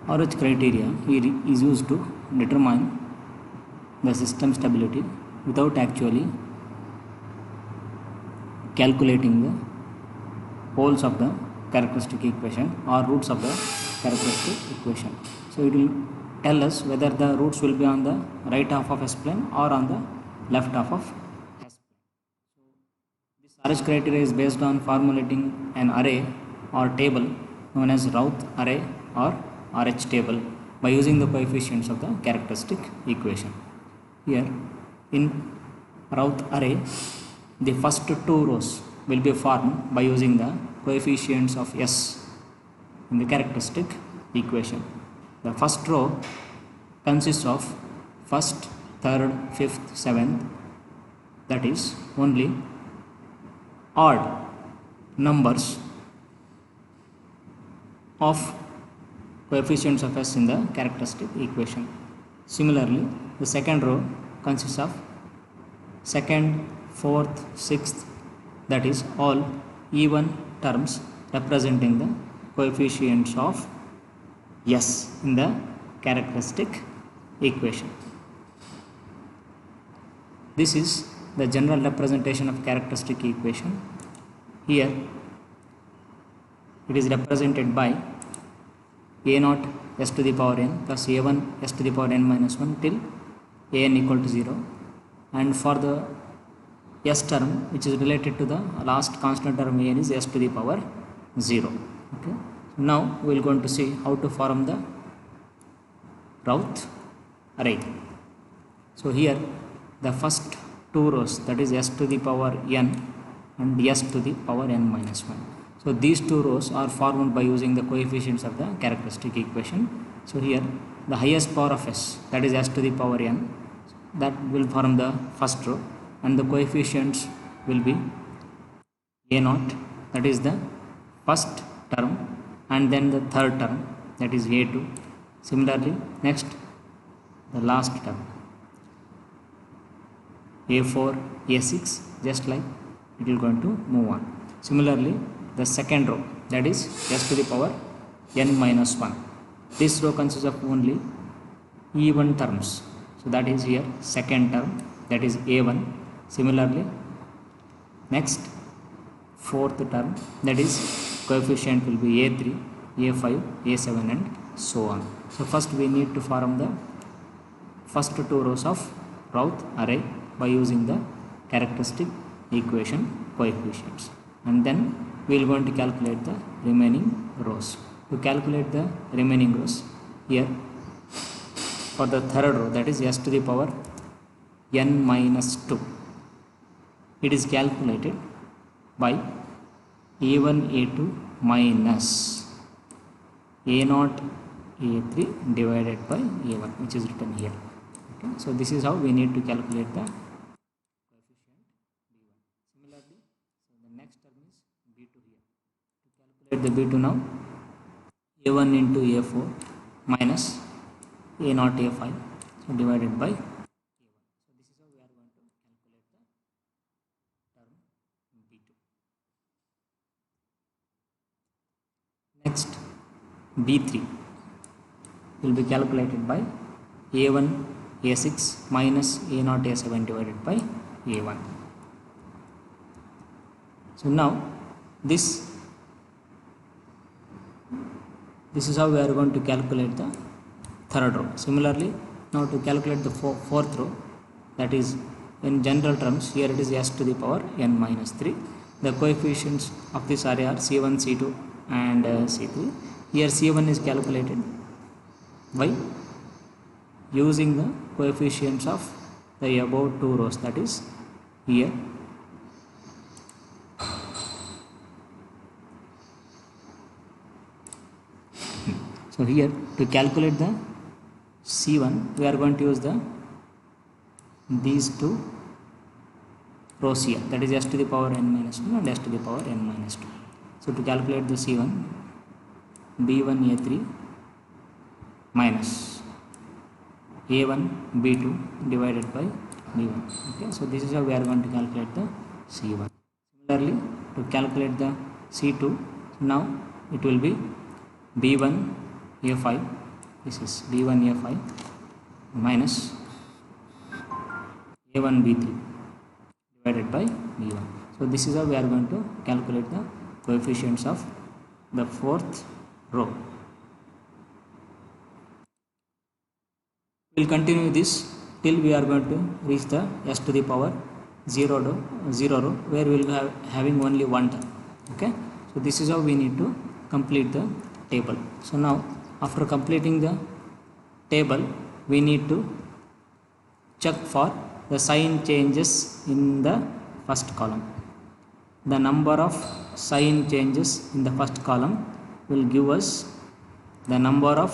RH criteria is used to determine the system stability without actually calculating the poles of the characteristic equation or roots of the characteristic equation. So it will tell us whether the roots will be on the right half of S plane or on the left half of S plane. So this RH criteria is based on formulating an array or table known as Routh array or RH table by using the coefficients of the characteristic equation. Here in Routh array, the first two rows will be formed by using the coefficients of S in the characteristic equation. The first row consists of first, third, fifth, seventh, that is only odd numbers of coefficients of S in the characteristic equation. Similarly, the second row consists of second, fourth, sixth, that is all even terms representing the coefficients of S in the characteristic equation. This is the general representation of characteristic equation. Here it is represented by a naught s to the power n plus a1 s to the power n minus 1 till an equal to 0, and for the s term which is related to the last constant term an is s to the power 0. Okay. Now we will going to see how to form the Routh array. So here the first two rows, that is s to the power n and s to the power n minus 1. So these two rows are formed by using the coefficients of the characteristic equation. So here the highest power of s, that is s to the power n, that will form the first row, and the coefficients will be a naught, that is the first term, and then the third term, that is a2. Similarly, next the last term a4, a6, just like it will going to move on. Similarly, the second row, that is s to the power n minus 1. This row consists of only even terms. So that is here second term, that is a1. Similarly, next fourth term, that is coefficient will be a3, a5, a7 and so on. So first we need to form the first two rows of Routh array by using the characteristic equation coefficients, and then we will going to calculate the remaining rows. To calculate the remaining rows, here for the third row, that is s to the power n minus 2, it is calculated by a1 a2 minus a0 a3 divided by a1, which is written here. Okay. So this is how we need to calculate the coefficient b1. Similarly, so the next term is b2 here. To calculate the b2 now, a1 into a4 minus a0 a5, so divided by a1. So this is how we are going to calculate the term b2. Next, b3 will be calculated by a1 a6 minus a0 a7 divided by a1. So now this is how we are going to calculate the third row. Similarly, now to calculate the fourth row, that is in general terms, here it is s to the power n minus 3. The coefficients of this array are c1, c2 and c3. Here c1 is calculated by using the coefficients of the above two rows, that is here so here to calculate the c1 we are going to use these two rows here, that is s to the power n minus 2 and s to the power n minus 2. So to calculate the c1, b1 a3 minus a1 b2 divided by b1. Okay, so this is how we are going to calculate the c1. Similarly, to calculate the c2, now it will be b1 a5 this is b1 a5 minus a1 b3 divided by b1. So this is how we are going to calculate the coefficients of the fourth row. We will continue this till we are going to reach the s to the power 0 row where we will be having only one term. Okay, so this is how we need to complete the table. So now after completing the table, we need to check for the sign changes in the first column. The number of sign changes in the first column will give us the number of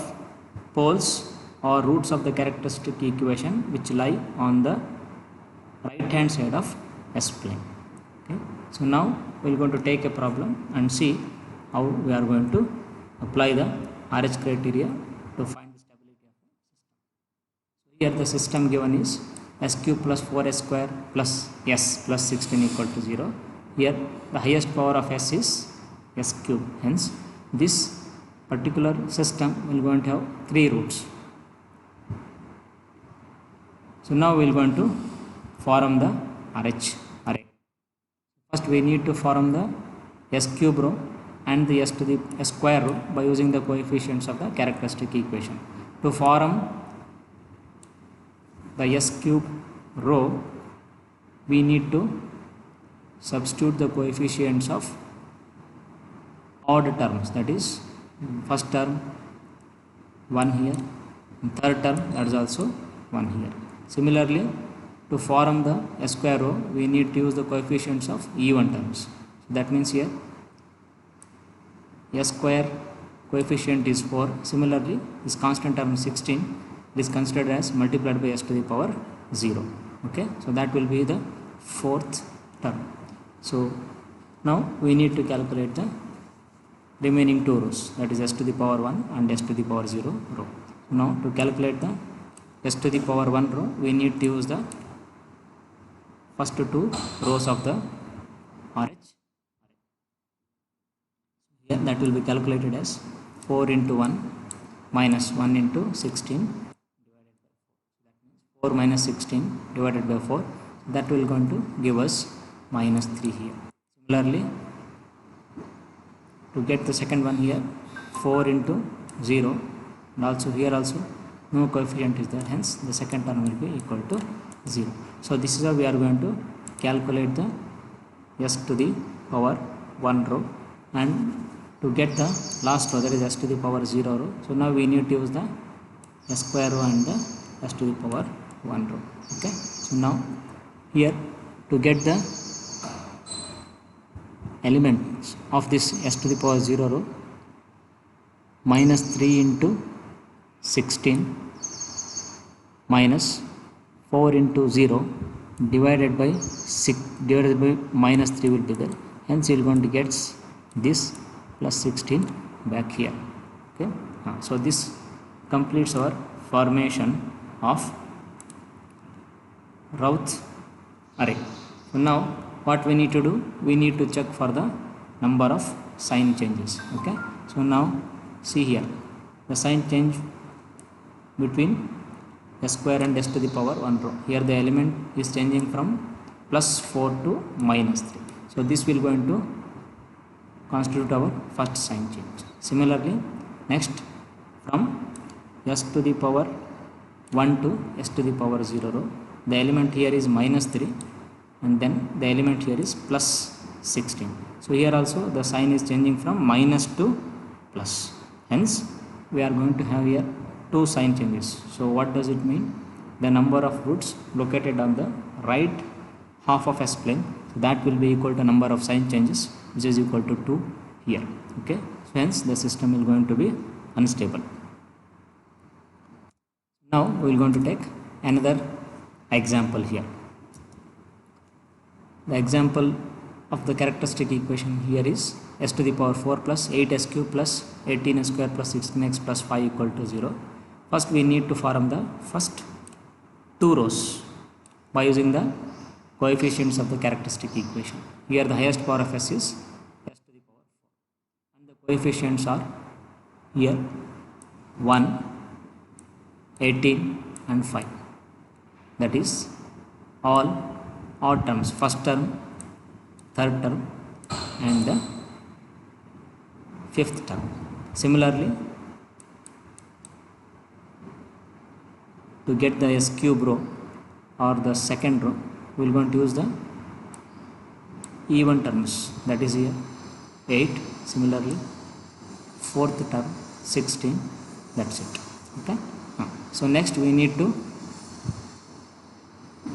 poles or roots of the characteristic equation which lie on the right hand side of S plane. Okay. So now we are going to take a problem and see how we are going to apply the RH criteria to find the stability of the system. So here the system given is s cube plus 4s square plus s plus 16 equal to 0. Here the highest power of s is s cube. Hence this particular system will going to have 3 roots. So now we are going to form the RH array. First we need to form the s cube row and the s to the s square row by using the coefficients of the characteristic equation. To form the s cube row, we need to substitute the coefficients of odd terms, that is first term 1 here, and third term that is also 1 here. Similarly, to form the s square row, we need to use the coefficients of even terms. So that means here s square coefficient is 4. Similarly, this constant term 16 is considered as multiplied by s to the power 0. Okay, so that will be the fourth term. So now we need to calculate the remaining 2 rows, that is s to the power 1 and s to the power 0 row. Now to calculate the s to the power 1 row, we need to use the first 2 rows of the RH. Here that will be calculated as 4 into 1 minus 1 into 16 divided by 4. That means 4 minus 16 divided by 4. That will going to give us minus 3 here. Similarly, to get the second one here, 4 into 0, and also here also no coefficient is there, hence the second term will be equal to 0. So this is how we are going to calculate the s to the power 1 row, and to get the last row, that is s to the power 0 row. So now we need to use the s square row and the s to the power 1 row. Okay. So now here to get the elements of this s to the power 0 row, minus 3 into 16 minus 4 into 0 divided by 6 divided by minus 3 will be there. Hence you are going to get this plus 16 back here. Okay. So this completes our formation of Routh array. So now what we need to do, we need to check for the number of sign changes. Okay. So now see here the sign change between s square and s to the power 1 row. Here the element is changing from plus 4 to minus 3. So this will going to constitute our first sign change. Similarly, next from s to the power 1 to s to the power 0 row, the element here is minus 3 and then the element here is plus 16. So here also the sign is changing from minus to plus. Hence we are going to have here 2 sign changes. So what does it mean? The number of roots located on the right half of S plane, so that will be equal to number of sign changes, which is equal to 2 here. Okay. So hence the system is going to be unstable. Now we will going to take another example here. The example of the characteristic equation here is s to the power 4 plus 8s cube plus 18s square plus 16x plus 5 equal to 0. First we need to form the first 2 rows by using the coefficients of the characteristic equation. Here the highest power of s is s to the power 4 and the coefficients are here 1 18 and 5. That is all odd terms, first term, third term and the fifth term. Similarly, to get the s cube row or the second row, we will going to use the even terms, that is here 8. Similarly, fourth term 16. That's it. Okay. So next we need to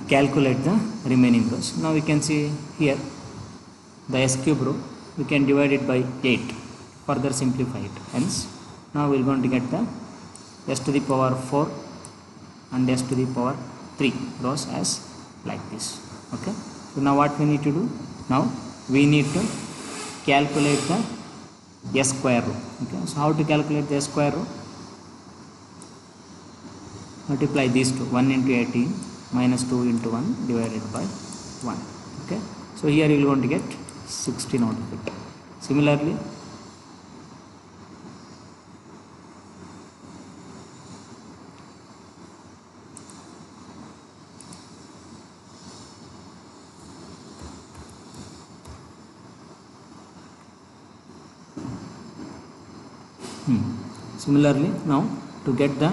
calculate the remaining rows. Now we can see here the s cube row, we can divide it by 8, further simplify it. Hence now we are going to get the s to the power 4 and s to the power 3 rows as like this. Okay. So now what we need to do? Now we need to calculate the s square row. Okay. So how to calculate the s square row? Multiply these two, 1 into 18 minus 2 into 1 divided by 1. Okay. So here you will going to get 16 out of it. Similarly, now to get the